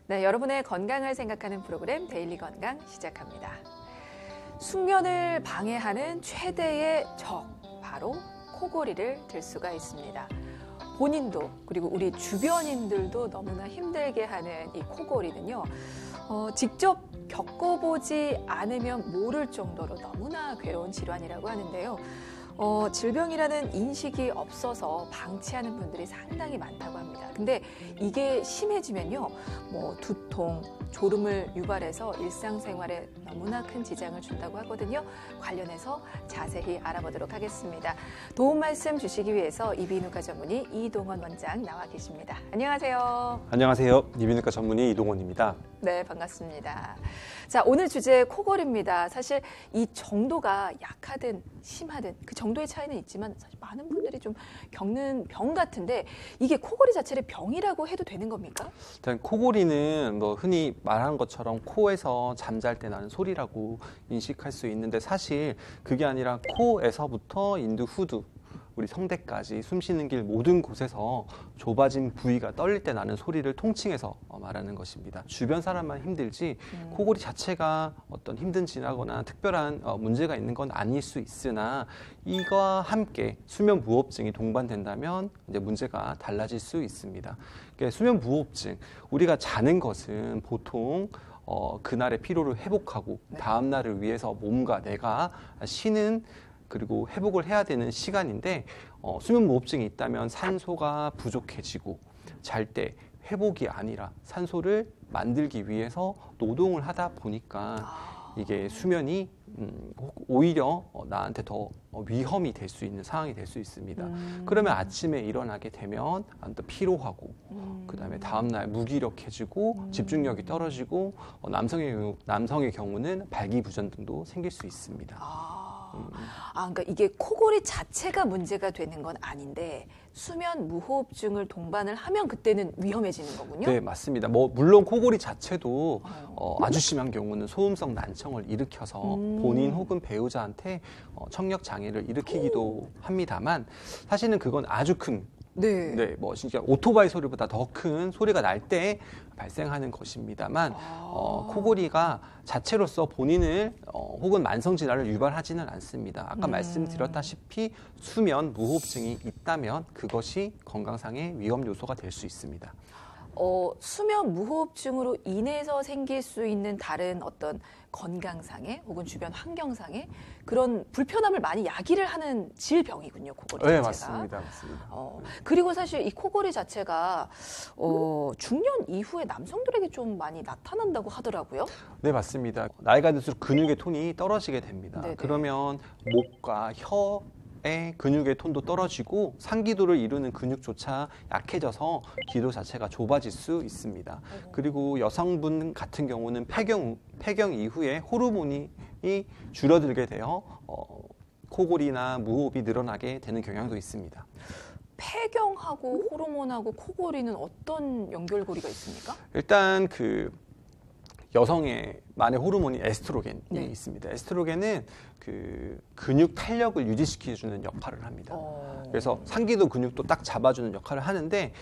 네, 여러분의 건강을 생각하는 프로그램 데일리 건강 시작합니다. 숙면을 방해하는 최대의 적, 바로 코골이를 들 수가 있습니다. 본인도 그리고 우리 주변인들도 너무나 힘들게 하는 이 코골이는요. 직접 겪어보지 않으면 모를 정도로 너무나 괴로운 질환이라고 하는데요. 질병이라는 인식이 없어서 방치하는 분들이 상당히 많다고 합니다. 근데 이게 심해지면요, 두통, 졸음을 유발해서 일상생활에 너무나 큰 지장을 준다고 하거든요. 관련해서 자세히 알아보도록 하겠습니다. 도움 말씀 주시기 위해서 이비인후과 전문의 이동원 원장 나와 계십니다. 안녕하세요. 안녕하세요. 이비인후과 전문의 이동원입니다. 네, 반갑습니다. 자, 오늘 주제 코골이입니다. 사실 이 정도가 약하든 심하든 그 정도의 차이는 있지만 사실 많은 분들이 좀 겪는 병 같은데 이게 코골이 자체를 병이라고 해도 되는 겁니까? 일단 코골이는 흔히 말한 것처럼 코에서 잠잘 때 나는 소리라고 인식할 수 있는데 사실 그게 아니라 코에서부터 인두, 후두, 우리 성대까지 숨쉬는 길 모든 곳에서 좁아진 부위가 떨릴 때 나는 소리를 통칭해서 말하는 것입니다. 주변 사람만 힘들지 코골이 자체가 어떤 힘든지라거나 특별한 문제가 있는 건 아닐 수 있으나 이와 함께 수면 무호흡증이 동반된다면 이제 문제가 달라질 수 있습니다. 그러니까 수면 무호흡증, 우리가 자는 것은 보통 그날의 피로를 회복하고 다음 날을 위해서 몸과 뇌가 쉬는 그리고 회복을 해야 되는 시간인데 수면 무호흡증이 있다면 산소가 부족해지고 잘 때 회복이 아니라 산소를 만들기 위해서 노동을 하다 보니까 이게 수면이 오히려 나한테 더 위험이 될 수 있는 상황이 될 수 있습니다. 그러면 아침에 일어나게 되면 또 피로하고 그다음에 다음날 무기력해지고 집중력이 떨어지고 남성의 경우는 발기부전 등도 생길 수 있습니다. 그러니까 이게 코골이 자체가 문제가 되는 건 아닌데 수면 무호흡증을 동반을 하면 그때는 위험해지는 거군요? 네, 맞습니다. 물론 코골이 자체도 아주 심한 경우는 소음성 난청을 일으켜서 본인 혹은 배우자한테 청력 장애를 일으키기도 합니다만 사실은 그건 아주 큰 진짜 오토바이 소리보다 더 큰 소리가 날 때 발생하는 것입니다만 코골이가 자체로서 본인을 혹은 만성 질환을 유발하지는 않습니다. 아까 말씀드렸다시피 수면 무호흡증이 있다면 그것이 건강상의 위험 요소가 될 수 있습니다. 수면 무호흡증으로 인해서 생길 수 있는 다른 어떤 건강상의 혹은 주변 환경상의 그런 불편함을 많이 야기를 하는 질병이군요, 코골이 자체가. 네, 맞습니다. 그리고 사실 이 코골이 자체가 중년 이후에 남성들에게 좀 많이 나타난다고 하더라고요. 네, 맞습니다. 나이가 들수록 근육의 톤이 떨어지게 됩니다. 네네. 그러면 목과 혀의 근육의 톤도 떨어지고 상기도를 이루는 근육조차 약해져서 기도 자체가 좁아질 수 있습니다. 그리고 여성분 같은 경우는 폐경 이후에 호르몬이 줄어들게 되어 코골이나 무호흡이 늘어나게 되는 경향도 있습니다. 폐경하고 호르몬하고 코골이는 어떤 연결고리가 있습니까? 일단 여성의만의 호르몬이 에스트로겐이 있습니다. 에스트로겐은 근육 탄력을 유지시켜주는 역할을 합니다. 그래서 상기도 근육도 딱 잡아주는 역할을 하는데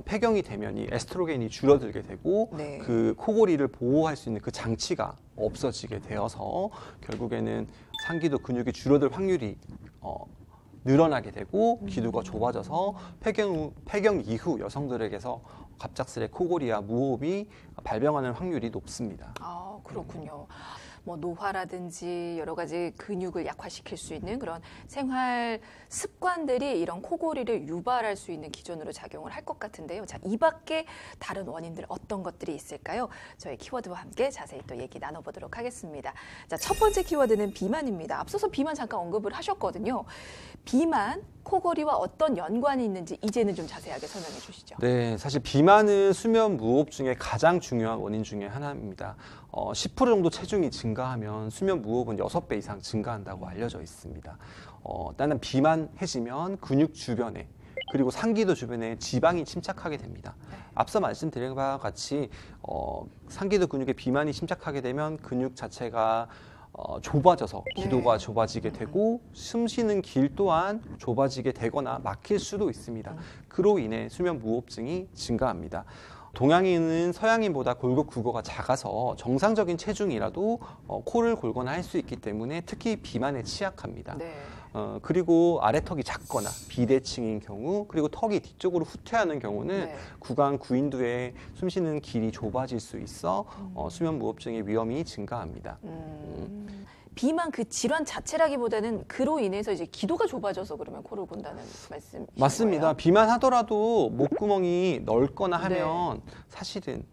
폐경이 되면 이 에스트로겐이 줄어들게 되고 그 코골이를 보호할 수 있는 그 장치가 없어지게 되어서 결국에는 상기도 근육이 줄어들 확률이 늘어나게 되고 기도가 좁아져서 폐경 이후 여성들에게서 갑작스레 코골이와 무호흡이 발병하는 확률이 높습니다. 그렇군요. 노화라든지 여러 가지 근육을 약화시킬 수 있는 그런 생활 습관들이 이런 코골이를 유발할 수 있는 기전으로 작용을 할 것 같은데요. 자, 이 밖에 다른 원인들 어떤 것들이 있을까요? 저희 키워드와 함께 자세히 또 얘기 나눠보도록 하겠습니다. 자, 첫 번째 키워드는 비만입니다. 앞서서 비만 잠깐 언급을 하셨거든요. 비만, 코골이와 어떤 연관이 있는지 이제는 좀 자세하게 설명해 주시죠. 네, 사실 비만은 수면 무호흡증의 가장 중요한 원인 중에 하나입니다. 10% 정도 체중이 증가하면 수면 무호흡은 6배 이상 증가한다고 알려져 있습니다. 일단은 비만해지면 근육 주변에 그리고 상기도 주변에 지방이 침착하게 됩니다. 앞서 말씀드린 바와 같이 상기도 근육에 비만이 침착하게 되면 근육 자체가 좁아져서 기도가 좁아지게 되고 숨쉬는 길 또한 좁아지게 되거나 막힐 수도 있습니다. 그로 인해 수면 무호흡증이 증가합니다. 동양인은 서양인보다 골격 구조가 작아서 정상적인 체중이라도 코를 골거나 할 수 있기 때문에 특히 비만에 취약합니다. 네. 그리고 아래턱이 작거나 비대칭인 경우, 그리고 턱이 뒤쪽으로 후퇴하는 경우는 네. 구강 구인두의 숨쉬는 길이 좁아질 수 있어 수면 무호흡증의 위험이 증가합니다. 비만 그 질환 자체라기보다는 그로 인해서 이제 기도가 좁아져서 그러면 코를 곤다는 말씀이신 맞습니다. 거예요? 비만하더라도 목구멍이 넓거나 하면 사실은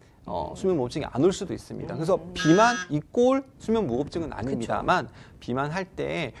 수면 무호흡증이 안 올 수도 있습니다. 그래서 비만 이꼴 수면 무호흡증은 아닙니다만 비만할 때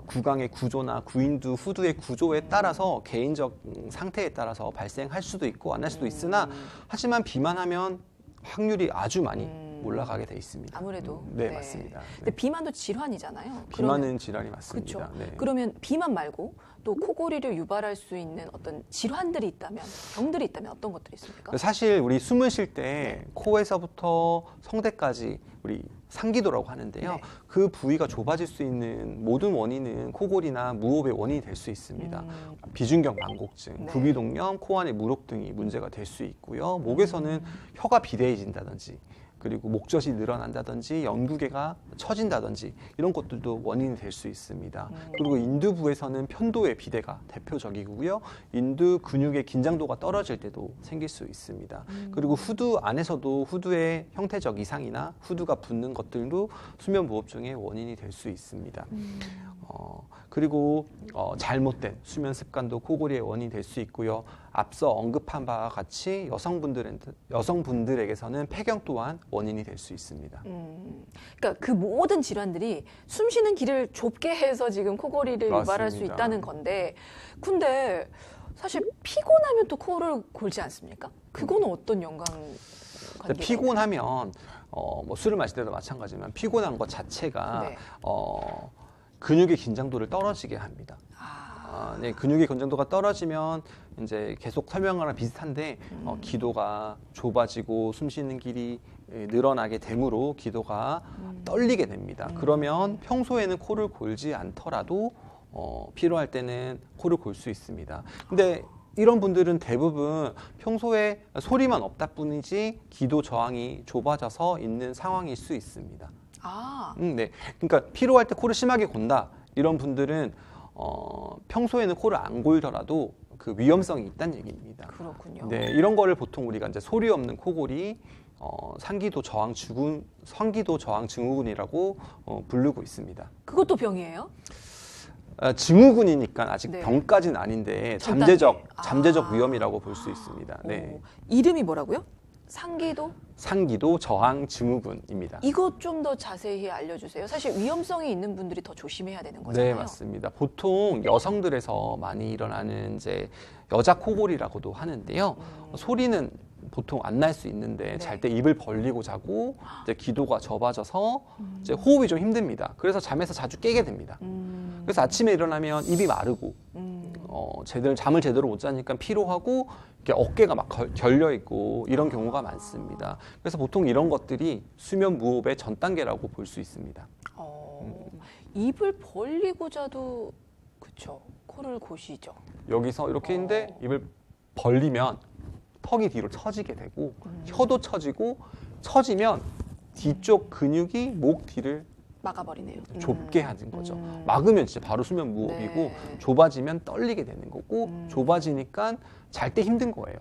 구강의 구조나 구인두, 후두의 구조에 따라서 개인적 상태에 따라서 발생할 수도 있고 안 할 수도 있으나 하지만 비만하면 확률이 아주 많이 올라가게 돼 있습니다. 아무래도 네, 맞습니다. 근데 비만도 질환이잖아요. 비만은 질환이 맞습니다. 그렇죠. 네. 그러면 비만 말고 또 코골이를 유발할 수 있는 어떤 질환들이 있다면, 병들이 있다면 어떤 것들이 있습니까? 사실 우리 숨을 쉴 때 코에서부터 성대까지 우리 상기도라고 하는데요. 네. 그 부위가 좁아질 수 있는 모든 원인은 코골이나 무호흡의 원인이 될 수 있습니다. 비중격 망곡증, 네. 부비동염, 코 안의 무릎 등이 문제가 될 수 있고요. 목에서는 혀가 비대해진다든지 그리고 목젖이 늘어난다든지 연구개가 처진다든지 이런 것들도 원인이 될 수 있습니다. 그리고 인두부에서는 편도의 비대가 대표적이고요. 인두 근육의 긴장도가 떨어질 때도 생길 수 있습니다. 그리고 후두 안에서도 후두의 형태적 이상이나 후두가 붓는 것들도 수면 무호흡증의 원인이 될 수 있습니다. 그리고 잘못된 수면 습관도 코골이의 원인이 될 수 있고요. 앞서 언급한 바와 같이 여성분들에게서는 폐경 또한 원인이 될 수 있습니다. 그러니까 그 모든 질환들이 숨쉬는 길을 좁게 해서 지금 코골이를 유발할 수 맞습니다. 있다는 건데, 근데 사실 피곤하면 또 코를 골지 않습니까? 그거는 어떤 연관관계가 피곤하면 뭐 술을 마실 때도 마찬가지지만 피곤한 것 자체가 네. 근육의 긴장도를 떨어지게 합니다. 네, 근육의 긴장도가 떨어지면 이제 계속 설명하는 거랑 비슷한데 기도가 좁아지고 숨쉬는 길이 늘어나게 되므로 기도가 떨리게 됩니다. 그러면 평소에는 코를 골지 않더라도 필요할 때는 코를 골 수 있습니다. 근데 이런 분들은 대부분 평소에 소리만 없다 뿐이지 기도 저항이 좁아져서 있는 상황일 수 있습니다. 네. 그러니까 필요할 때 코를 심하게 곤다. 이런 분들은 평소에는 코를 안 골더라도 그 위험성이 있다는 얘기입니다. 그렇군요. 네, 이런 거를 보통 우리가 이제 소리 없는 코골이 상기도 저항 증후군이라고 부르고 있습니다. 그것도 병이에요? 증후군이니까 아직 네. 병까지는 아닌데 전 잠재적 위험이라고 볼 수 있습니다. 네. 이름이 뭐라고요? 상기도? 상기도 저항 증후군입니다. 이것 좀 더 자세히 알려주세요. 사실 위험성이 있는 분들이 더 조심해야 되는 거잖아요. 네, 맞습니다. 보통 여성들에서 많이 일어나는 이제 여자 코골이라고도 하는데요. 소리는 보통 안 날 수 있는데 네. 잘 때 입을 벌리고 자고 이제 기도가 좁아져서 이제 호흡이 좀 힘듭니다. 그래서 잠에서 자주 깨게 됩니다. 그래서 아침에 일어나면 입이 마르고 잠을 제대로 못 자니까 피로하고 이렇게 어깨가 막 결려 있고 이런 경우가 많습니다. 그래서 보통 이런 것들이 수면 무호흡의 전 단계라고 볼 수 있습니다. 입을 벌리고 자도 그쵸, 코를 고시죠. 여기서 이렇게 있는데 입을 벌리면 턱이 뒤로 처지게 되고 혀도 처지고 처지면 뒤쪽 근육이 목 뒤를 막아버리네요. 좁게 하는 거죠. 막으면 진짜 바로 수면 무호흡이고 네. 좁아지면 떨리게 되는 거고 좁아지니까 잘 때 힘든 거예요.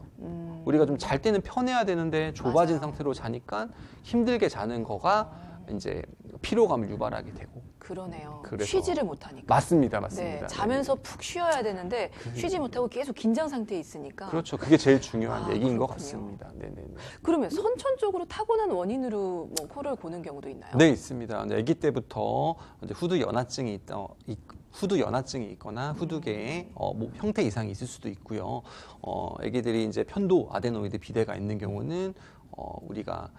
우리가 좀 잘 때는 편해야 되는데 좁아진 맞아요. 상태로 자니까 힘들게 자는 거가 이제 피로감을 유발하게 되고. 그러네요. 그래서 쉬지를 못하니까. 맞습니다. 네, 자면서 푹 쉬어야 되는데 쉬지 못하고 계속 긴장 상태에 있으니까. 그렇죠. 그게 제일 중요한 얘기인 것 그렇군요. 같습니다. 네네네. 그러면 선천적으로 타고난 원인으로 뭐 코를 고는 경우도 있나요? 네, 있습니다. 아기 때부터 이제 후두 연화증이 있거나 후두개에 형태 이상이 있을 수도 있고요. 아기들이 이제 편도 아데노이드 비대가 있는 경우는 우리가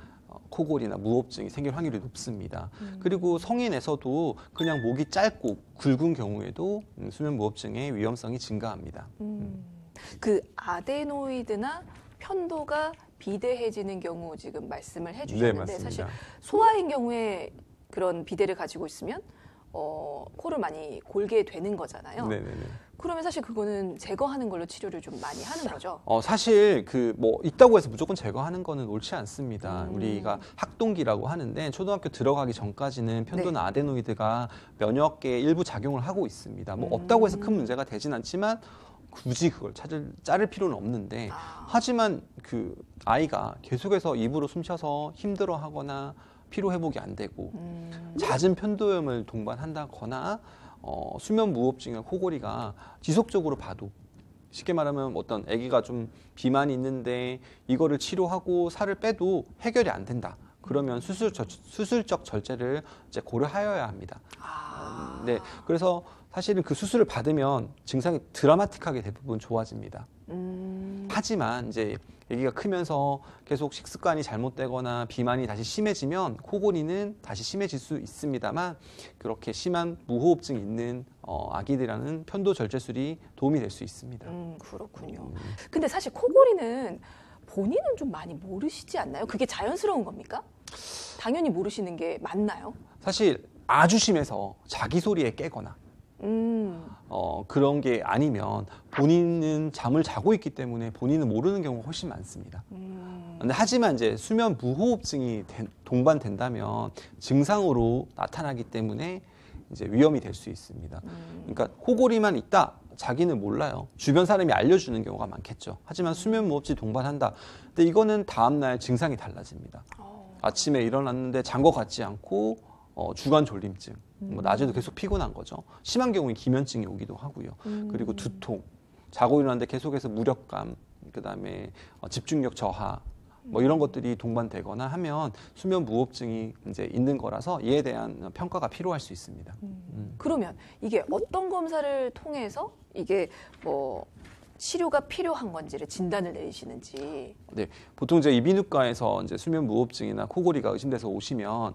코골이나 무호흡증이 생길 확률이 높습니다. 그리고 성인에서도 그냥 목이 짧고 굵은 경우에도 수면 무호흡증의 위험성이 증가합니다. 그 아데노이드나 편도가 비대해지는 경우 지금 말씀을 해주셨는데 네, 맞습니다. 사실 소아인 경우에 그런 비대를 가지고 있으면 코를 많이 골게 되는 거잖아요. 네네네. 그러면 사실 그거는 제거하는 걸로 치료를 좀 많이 하는 거죠. 사실 있다고 해서 무조건 제거하는 거는 옳지 않습니다. 우리가 학동기라고 하는데 초등학교 들어가기 전까지는 편도나 아데노이드가 면역계에 일부 작용을 하고 있습니다. 없다고 해서 큰 문제가 되진 않지만 굳이 그걸 자를 필요는 없는데 하지만 그 아이가 계속해서 입으로 숨 쉬어서 힘들어하거나 피로 회복이 안 되고 잦은 편도염을 동반한다거나 수면 무호흡증이나 코골이가 지속적으로 봐도 쉽게 말하면 어떤 아기가 좀 비만이 있는데 이거를 치료하고 살을 빼도 해결이 안 된다. 그러면 수술적 절제를 이제 고려하여야 합니다. 네, 그래서 사실은 그 수술을 받으면 증상이 드라마틱하게 대부분 좋아집니다. 하지만 이제 아기가 크면서 계속 식습관이 잘못되거나 비만이 다시 심해지면 코골이는 다시 심해질 수 있습니다만 그렇게 심한 무호흡증이 있는 아기들이라는 편도 절제술이 도움이 될 수 있습니다. 그렇군요. 근데 사실 코골이는 본인은 좀 많이 모르시지 않나요? 그게 자연스러운 겁니까? 당연히 모르시는 게 맞나요? 사실 아주 심해서 자기 소리에 깨거나 그런 게 아니면 본인은 잠을 자고 있기 때문에 본인은 모르는 경우가 훨씬 많습니다. 근데 하지만 이제 수면 무호흡증이 동반된다면 증상으로 나타나기 때문에 이제 위험이 될 수 있습니다. 그러니까 코골이만 있다. 자기는 몰라요. 주변 사람이 알려주는 경우가 많겠죠. 하지만 수면 무호흡증이 동반한다. 근데 이거는 다음날 증상이 달라집니다. 아침에 일어났는데 잔 것 같지 않고 주간 졸림증, 낮에도 계속 피곤한 거죠. 심한 경우는 기면증이 오기도 하고요. 그리고 두통, 자고 일어났는데 계속해서 무력감, 그다음에 집중력 저하, 이런 것들이 동반되거나 하면 수면 무호흡증이 이제 있는 거라서 이에 대한 평가가 필요할 수 있습니다. 그러면 이게 어떤 검사를 통해서 이게 치료가 필요한 건지를 진단을 내리시는지. 네, 보통 이제 이비인후과에서 이제 수면 무호흡증이나 코골이가 의심돼서 오시면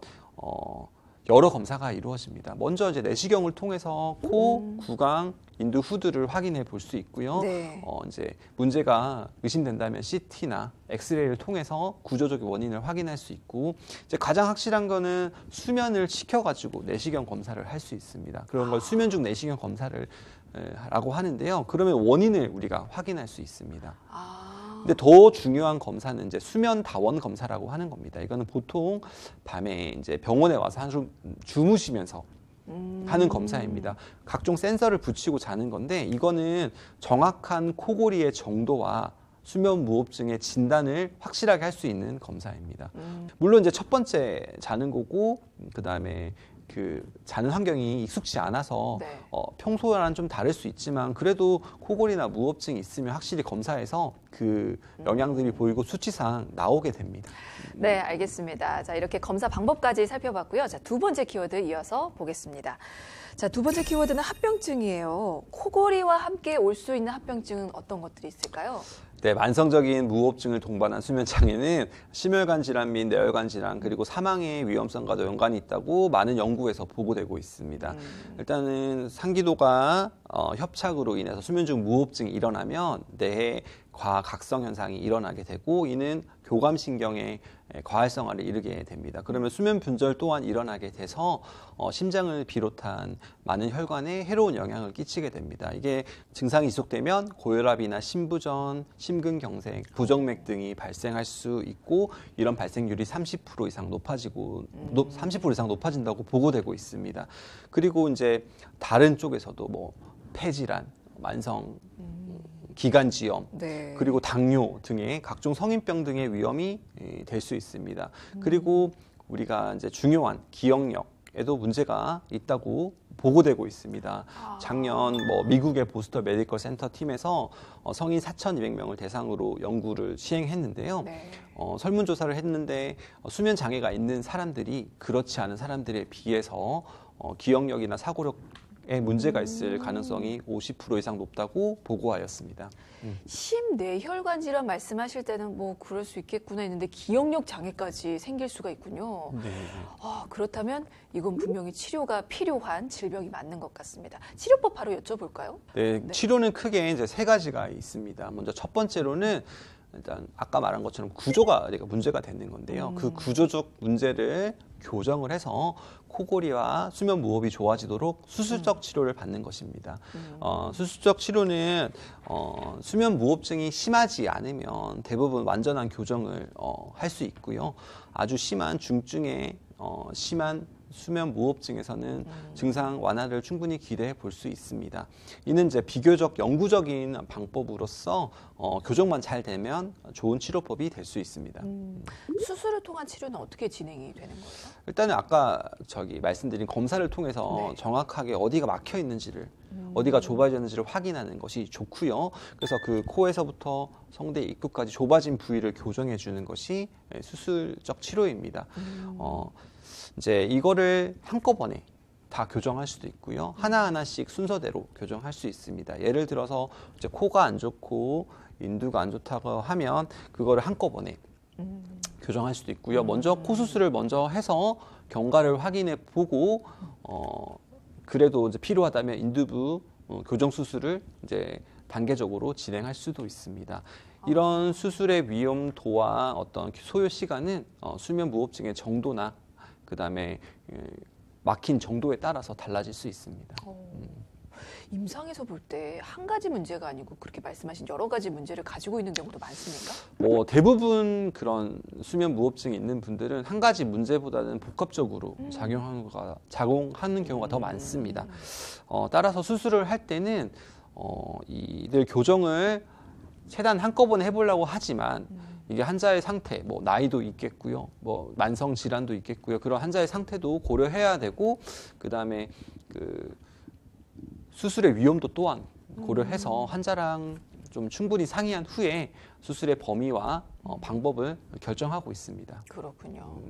여러 검사가 이루어집니다. 먼저 이제 내시경을 통해서 코, 구강, 인두, 후두를 확인해 볼 수 있고요. 네. 이제 문제가 의심된다면 CT나 엑스레이를 통해서 구조적인 원인을 확인할 수 있고, 이제 가장 확실한 거는 수면을 시켜가지고 내시경 검사를 할 수 있습니다. 그런 걸 수면 중 내시경 검사를 라고 하는데요. 그러면 원인을 우리가 확인할 수 있습니다. 근데 더 중요한 검사는 이제 수면 다원 검사라고 하는 겁니다. 이거는 보통 밤에 이제 병원에 와서 한숨 주무시면서 하는 검사입니다. 각종 센서를 붙이고 자는 건데 이거는 정확한 코골이의 정도와 수면 무호흡증의 진단을 확실하게 할 수 있는 검사입니다. 물론 이제 첫 번째 자는 거고 그다음에 그 자는 환경이 익숙지 않아서 네. 평소와는 좀 다를 수 있지만 그래도 코골이나 무호흡증이 있으면 확실히 검사해서 그 영향들이 보이고 수치상 나오게 됩니다. 네, 알겠습니다. 자, 이렇게 검사 방법까지 살펴봤고요. 자, 두 번째 키워드 이어서 보겠습니다. 자, 두 번째 키워드는 합병증이에요. 코골이와 함께 올 수 있는 합병증은 어떤 것들이 있을까요? 네, 만성적인 무호흡증을 동반한 수면 장애는 심혈관 질환 및 뇌혈관 질환 그리고 사망의 위험성과도 연관이 있다고 많은 연구에서 보고되고 있습니다. 일단은 상기도가 협착으로 인해서 수면 중 무호흡증이 일어나면 뇌에 과각성 현상이 일어나게 되고 이는 교감신경의 과활성화를 이르게 됩니다. 그러면 수면 분절 또한 일어나게 돼서 심장을 비롯한 많은 혈관에 해로운 영향을 끼치게 됩니다. 이게 증상이 지속되면 고혈압이나 심부전, 심근경색, 부정맥 등이 발생할 수 있고 이런 발생률이 30% 이상 높아진다고 보고되고 있습니다. 그리고 이제 다른 쪽에서도 폐질환, 만성 기관지염, 네. 그리고 당뇨 등의 각종 성인병 등의 위험이 될 수 있습니다. 그리고 우리가 이제 중요한 기억력에도 문제가 있다고 보고되고 있습니다. 작년 미국의 보스턴 메디컬 센터 팀에서 성인 4,200명을 대상으로 연구를 시행했는데요. 네. 설문조사를 했는데 수면 장애가 있는 사람들이 그렇지 않은 사람들에 비해서 기억력이나 사고력에 문제가 있을 가능성이 50% 이상 높다고 보고하였습니다. 심뇌혈관 질환 말씀하실 때는 그럴 수 있겠구나 했는데 기억력 장애까지 생길 수가 있군요. 네. 그렇다면 이건 분명히 치료가 필요한 질병이 맞는 것 같습니다. 치료법 바로 여쭤볼까요? 네, 치료는 크게 이제 세 가지가 있습니다. 먼저 첫 번째로는 일단 아까 말한 것처럼 구조가 문제가 되는 건데요. 그 구조적 문제를 교정을 해서 코골이와 수면 무호흡이 좋아지도록 수술적 치료를 받는 것입니다. 수술적 치료는 수면 무호흡증이 심하지 않으면 대부분 완전한 교정을 할 수 있고요. 아주 심한 중증의 심한 수면 무호흡증에서는 증상 완화를 충분히 기대해 볼 수 있습니다. 이는 이제 비교적 영구적인 방법으로서 교정만 잘 되면 좋은 치료법이 될 수 있습니다. 수술을 통한 치료는 어떻게 진행이 되는 거예요? 일단은 아까 말씀드린 검사를 통해서 네. 정확하게 어디가 막혀 있는지를 어디가 좁아졌는지를 확인하는 것이 좋고요. 그래서 그 코에서부터 성대 입구까지 좁아진 부위를 교정해 주는 것이 수술적 치료입니다. 이제 이거를 한꺼번에 다 교정할 수도 있고요. 하나하나씩 순서대로 교정할 수 있습니다. 예를 들어서 이제 코가 안 좋고 인두가 안 좋다고 하면 그거를 한꺼번에 교정할 수도 있고요. 먼저 코 수술을 먼저 해서 경과를 확인해 보고 그래도 이제 필요하다면 인두부 교정 수술을 이제 단계적으로 진행할 수도 있습니다. 이런 수술의 위험도와 어떤 소요 시간은 수면 무호흡증의 정도나 그다음에 막힌 정도에 따라서 달라질 수 있습니다. 임상에서 볼 때 한 가지 문제가 아니고 그렇게 말씀하신 여러 가지 문제를 가지고 있는 경우도 많습니까? 대부분 그런 수면 무호흡증이 있는 분들은 한 가지 문제보다는 복합적으로 작용하는 경우가 더 많습니다. 따라서 수술을 할 때는 이들 교정을 최대한 한꺼번에 해보려고 하지만 이게 환자의 상태, 나이도 있겠고요, 만성 질환도 있겠고요. 그런 환자의 상태도 고려해야 되고, 그 다음에 수술의 위험도 또한 고려해서 환자랑 좀 충분히 상의한 후에 수술의 범위와 방법을 결정하고 있습니다. 그렇군요.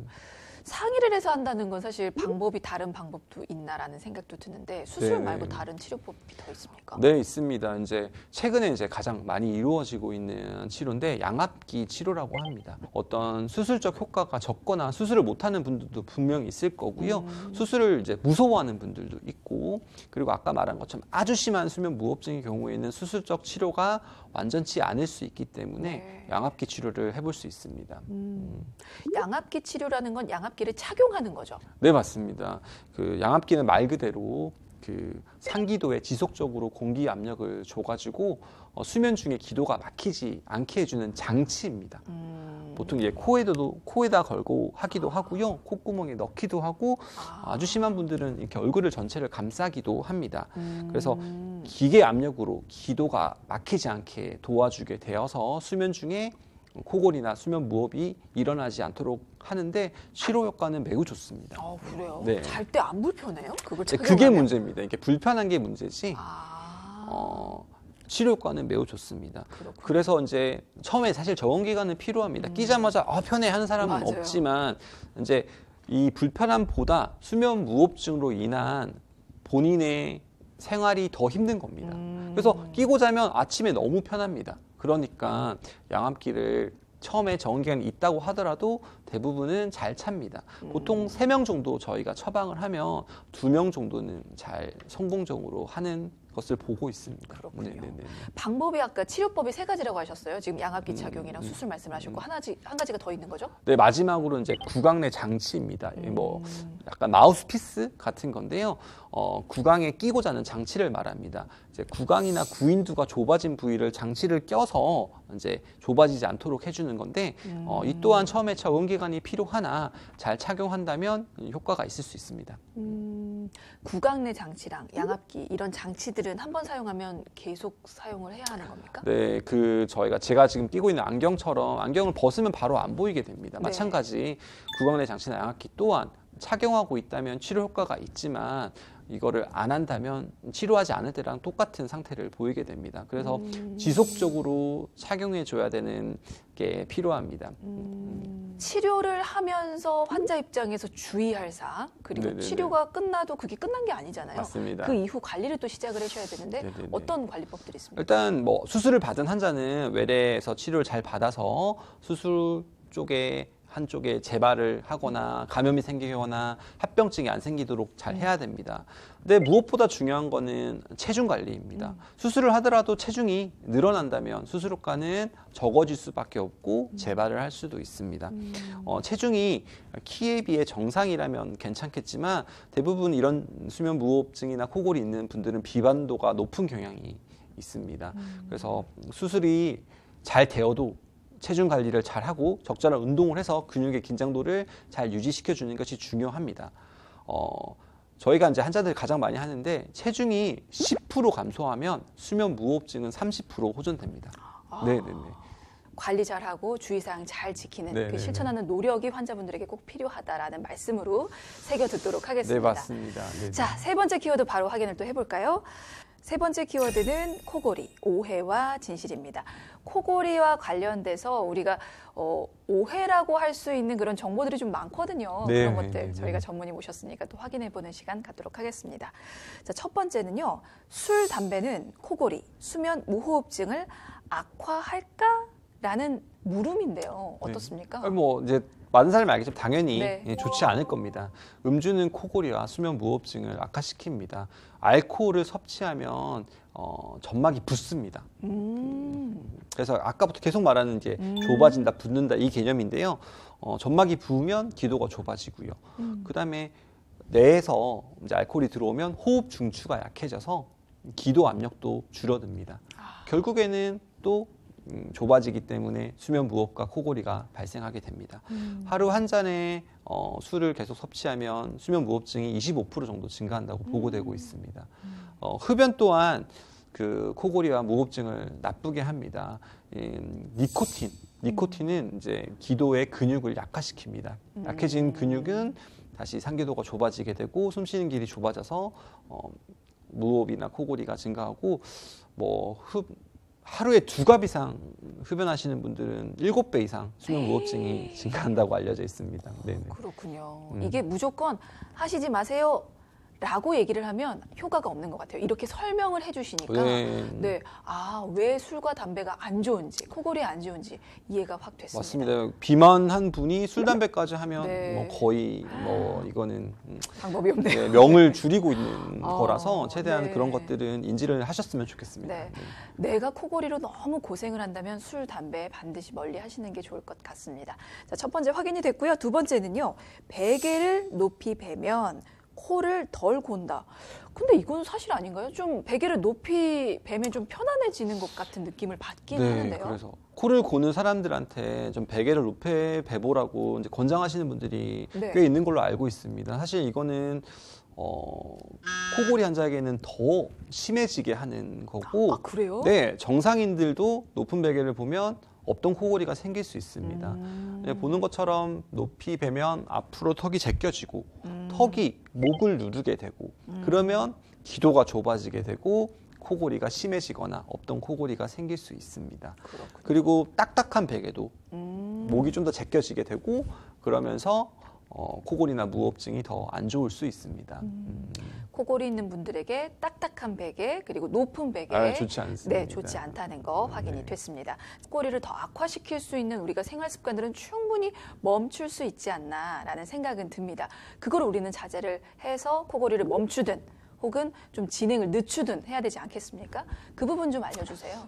상의를 해서 한다는 건 사실 방법이 다른 방법도 있나라는 생각도 드는데 수술 네. 말고 다른 치료법이 더 있습니까? 네, 있습니다. 이제 최근에 이제 가장 많이 이루어지고 있는 치료인데 양압기 치료라고 합니다. 어떤 수술적 효과가 적거나 수술을 못하는 분들도 분명히 있을 거고요. 수술을 이제 무서워하는 분들도 있고, 그리고 아까 말한 것처럼 아주 심한 수면 무호흡증의 경우에는 수술적 치료가 완전치 않을 수 있기 때문에 네. 양압기 치료를 해볼 수 있습니다. 양압기 치료라는 건 양압기를 착용하는 거죠? 네, 맞습니다. 그 양압기는 말 그대로 그 상기도에 지속적으로 공기 압력을 줘가지고 수면 중에 기도가 막히지 않게 해주는 장치입니다. 보통 이제 코에다 걸고 하기도 하고요, 콧구멍에 넣기도 하고, 아주 심한 분들은 이렇게 얼굴을 전체를 감싸기도 합니다. 그래서 기계 압력으로 기도가 막히지 않게 도와주게 되어서 수면 중에 코골이나 수면 무호흡이 일어나지 않도록 하는데 치료 효과는 매우 좋습니다. 그래요? 네. 잘 때 안 불편해요? 그걸 그게 착용하면? 문제입니다. 이게 불편한 게 문제지. 치료 효과는 매우 좋습니다. 그렇군요. 그래서 이제 처음에 사실 적응 기간은 필요합니다. 끼자마자 편해 하는 사람은 맞아요. 없지만 이제 이 불편함보다 수면 무호흡증으로 인한 본인의 생활이 더 힘든 겁니다. 그래서 끼고 자면 아침에 너무 편합니다. 그러니까 양압기를 처음에 적응 기간이 있다고 하더라도 대부분은 잘 찹니다. 보통 3명 정도 저희가 처방을 하면 2명 정도는 잘 성공적으로 하는 것을 보고 있습니다. 그렇군요. 네네네. 방법이 아까 치료법이 3가지라고 하셨어요. 지금 양압기 착용이랑 수술 말씀하셨고 한 가지가 더 있는 거죠? 네, 마지막으로 이제 구강내 장치입니다. 약간 마우스피스 같은 건데요. 구강에 끼고 자는 장치를 말합니다. 이제 구강이나 구인두가 좁아진 부위를 장치를 껴서 이제 좁아지지 않도록 해주는 건데 이 또한 처음에 적응 기간이 필요하나 잘 착용한다면 효과가 있을 수 있습니다. 구강내 장치랑 양압기 이런 장치들은 한번 사용하면 계속 사용을 해야 하는 겁니까? 네, 제가 지금 끼고 있는 안경처럼 안경을 벗으면 바로 안 보이게 됩니다. 네. 마찬가지 구강내 장치나 양압기 또한 착용하고 있다면 치료 효과가 있지만 이거를 안 한다면 치료하지 않을 때랑 똑같은 상태를 보이게 됩니다. 그래서 지속적으로 착용해 줘야 되는 게 필요합니다. 치료를 하면서 환자 입장에서 주의할 사항 그리고 네네네. 치료가 끝나도 그게 끝난 게 아니잖아요. 맞습니다. 그 이후 관리를 또 시작을 하셔야 되는데 네네네. 어떤 관리법들이 있습니까? 일단 수술을 받은 환자는 외래에서 치료를 잘 받아서 수술 쪽에 한쪽에 재발을 하거나 감염이 생기거나 합병증이 안 생기도록 잘 해야 됩니다. 근데 무엇보다 중요한 거는 체중 관리입니다. 수술을 하더라도 체중이 늘어난다면 수술효과는 적어질 수밖에 없고 재발을 할 수도 있습니다. 체중이 키에 비해 정상이라면 괜찮겠지만 대부분 이런 수면 무호흡증이나 코골이 있는 분들은 비반도가 높은 경향이 있습니다. 그래서 수술이 잘 되어도 체중 관리를 잘 하고 적절한 운동을 해서 근육의 긴장도를 잘 유지시켜 주는 것이 중요합니다. 저희가 이제 환자들 가장 많이 하는데 체중이 10% 감소하면 수면 무호흡증은 30% 호전됩니다. 네네네. 관리 잘하고 주의사항 잘 지키는 그 실천하는 노력이 환자분들에게 꼭 필요하다라는 말씀으로 새겨 듣도록 하겠습니다. 네, 맞습니다. 네네. 자, 세 번째 키워드 바로 확인을 또 해볼까요? 세 번째 키워드는 코골이, 오해와 진실입니다. 코골이와 관련돼서 우리가 오해라고 할 수 있는 그런 정보들이 좀 많거든요. 네, 그런 것들 네, 저희가 전문의 모셨으니까 또 확인해보는 시간 갖도록 하겠습니다. 자, 첫 번째는요. 술, 담배는 코골이, 수면 무호흡증을 악화할까라는 물음인데요. 어떻습니까? 네. 뭐 이제 많은 사람이 알겠지만 당연히 네. 좋지 않을 겁니다. 음주는 코골이와 수면 무호흡증을 악화시킵니다. 알코올을 섭취하면 점막이 붓습니다. 그래서 아까부터 계속 말하는 이제 좁아진다, 붓는다 이 개념인데요. 점막이 부으면 기도가 좁아지고요. 그다음에 뇌에서 이제 알코올이 들어오면 호흡 중추가 약해져서 기도 압력도 줄어듭니다. 결국에는 또 좁아지기 때문에 수면 무호흡과 코골이가 발생하게 됩니다. 하루 한 잔의 술을 계속 섭취하면 수면 무호흡증이 25% 정도 증가한다고 보고되고 있습니다. 흡연 또한 그 코골이와 무호흡증을 나쁘게 합니다. 니코틴은 이제 기도의 근육을 약화시킵니다. 약해진 근육은 다시 상기도가 좁아지게 되고 숨쉬는 길이 좁아져서 무호흡이나 코골이가 증가하고 하루에 2갑 이상 흡연하시는 분들은 7배 이상 수면 무호흡증이 증가한다고 알려져 있습니다. 네네. 그렇군요. 이게 무조건 하시지 마세요 라고 얘기를 하면 효과가 없는 것 같아요. 이렇게 설명을 해주시니까 네, 왜 술과 담배가 안 좋은지, 코골이에 안 좋은지 이해가 확 됐습니다. 맞습니다. 비만한 분이 술, 담배까지 하면 네. 거의 이거는 방법이 없네요. 네, 명을 줄이고 있는 거라서 최대한 네. 그런 것들은 인지를 하셨으면 좋겠습니다. 네. 내가 코골이로 너무 고생을 한다면 술, 담배 반드시 멀리 하시는 게 좋을 것 같습니다. 자, 첫 번째 확인이 됐고요. 두 번째는요. 베개를 높이 베면 코를 덜 곤다. 근데 이건 사실 아닌가요? 좀 베개를 높이 베면 좀 편안해지는 것 같은 느낌을 받긴 하는데요. 그래서 코를 고는 사람들한테 좀 베개를 높이 베보라고 이제 권장하시는 분들이 꽤 있는 걸로 알고 있습니다. 사실 이거는 코골이 환자에게는 더 심해지게 하는 거고. 그래요? 네, 정상인들도 높은 베개를 보면 없던 코골이가 생길 수 있습니다. 보는 것처럼 높이 베면 앞으로 턱이 제껴지고 턱이 목을 누르게 되고 그러면 기도가 좁아지게 되고 코골이가 심해지거나 없던 코골이가 생길 수 있습니다. 그렇군요. 그리고 딱딱한 베개도 목이 좀 더 제껴지게 되고 그러면서 코골이나 무호흡증이 더 안 좋을 수 있습니다. 코골이 있는 분들에게 딱딱한 베개 그리고 높은 베개 좋지 않습니다. 네, 좋지 않다는 거 확인이 됐습니다. 코골이를 더 악화시킬 수 있는 우리가 생활 습관들은 충분히 멈출 수 있지 않나라는 생각은 듭니다. 그걸 우리는 자제를 해서 코골이를 멈추든 혹은 좀 진행을 늦추든 해야 되지 않겠습니까? 그 부분 좀 알려주세요.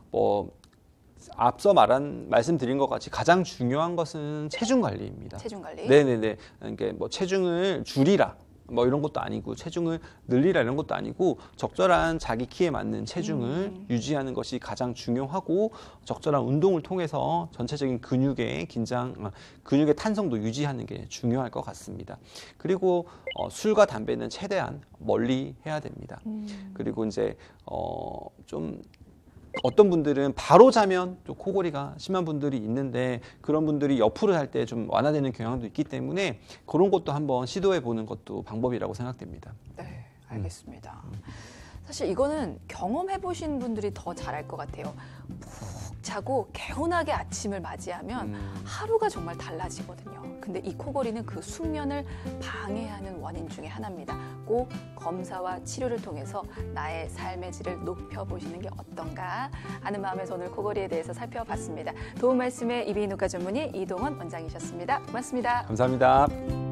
앞서 말씀드린 것 같이 가장 중요한 것은 체중 관리입니다. 체중 관리. 네네네. 그러니까 체중을 줄이라 이런 것도 아니고 체중을 늘리라 이런 것도 아니고 적절한 자기 키에 맞는 체중을 유지하는 것이 가장 중요하고 적절한 운동을 통해서 전체적인 근육의 근육의 탄성도 유지하는 게 중요할 것 같습니다. 그리고 술과 담배는 최대한 멀리 해야 됩니다. 그리고 이제 좀 어떤 분들은 바로 자면 또 코골이가 심한 분들이 있는데 그런 분들이 옆으로 잘 때 좀 완화되는 경향도 있기 때문에 그런 것도 한번 시도해 보는 것도 방법이라고 생각됩니다. 네, 알겠습니다. 사실 이거는 경험해 보신 분들이 더 잘할 것 같아요. 푹 차고 개운하게 아침을 맞이하면 하루가 정말 달라지거든요. 근데 이 코골이는 그 숙면을 방해하는 원인 중에 하나입니다. 꼭 검사와 치료를 통해서 나의 삶의 질을 높여보시는 게 어떤가 하는 마음에서 오늘 코골이에 대해서 살펴봤습니다. 도움 말씀에 이비인후과 전문의 이동원 원장이셨습니다. 고맙습니다. 감사합니다.